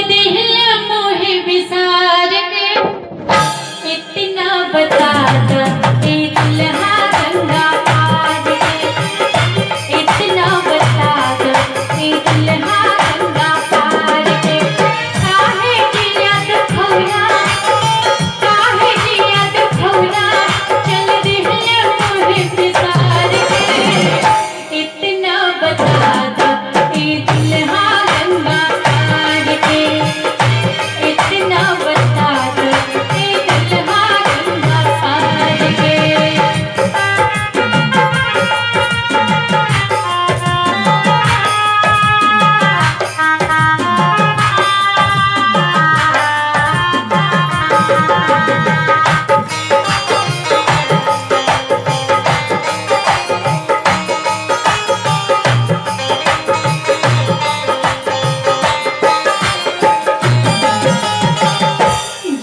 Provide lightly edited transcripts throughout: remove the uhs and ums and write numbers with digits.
दिल मोहे विसार के इतना बता दो ए दुल्हा गंगा पार के इतना बता दो ए दुल्हा गंगा पार के काहे जिया दुखौरा चल दिल मोहे विसार के इतना बता दो ए दुल्हा गंगा पार के इतना बता दो ए दुल्हा गंगा पार के।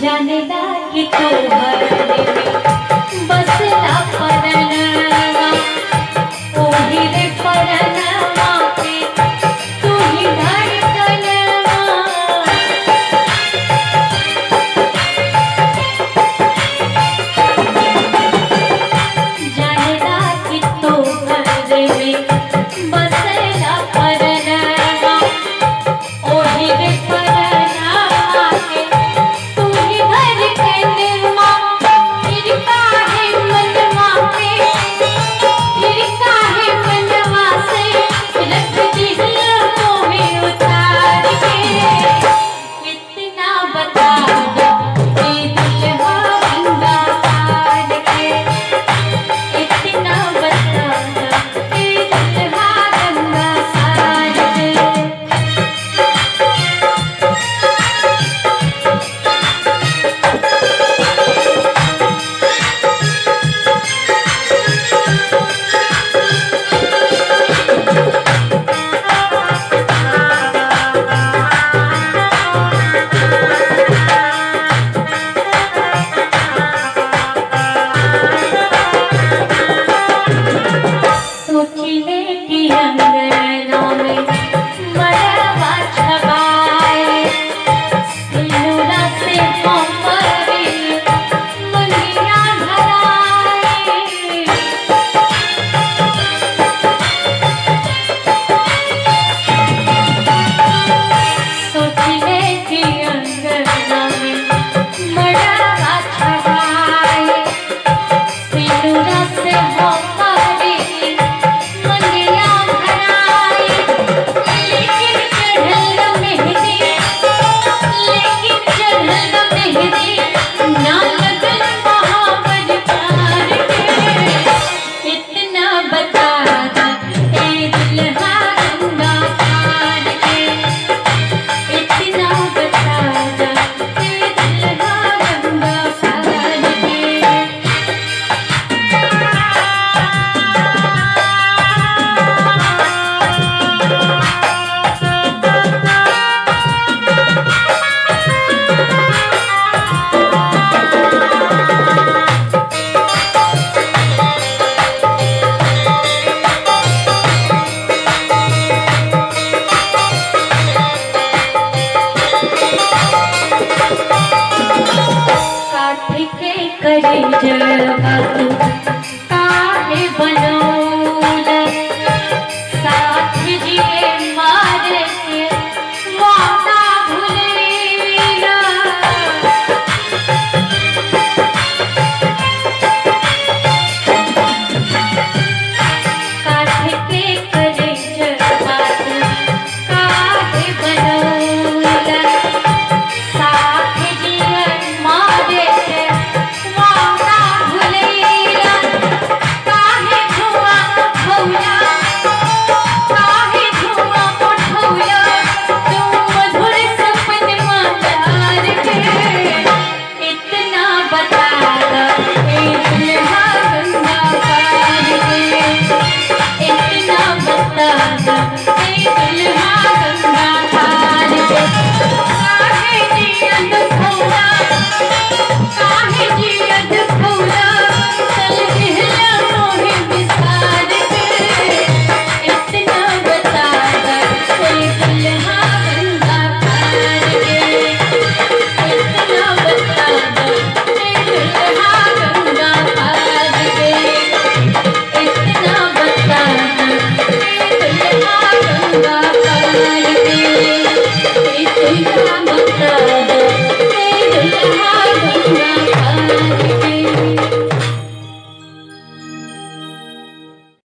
जानेला कि तोहर बसला परनवा ओही रे परनवा पे तू ही धड़कनवा जानेला कि तोहर बसला परनवा ओही रे परनवा के तू ही धड़कनवा फिर काहे मनवा से रख दिल मोहे उतार के इतना बता दो ए दुल्हा गंगा पार के इतना बता दो ए दुल्हा गंगा पार के। सोच ले कि अंगना में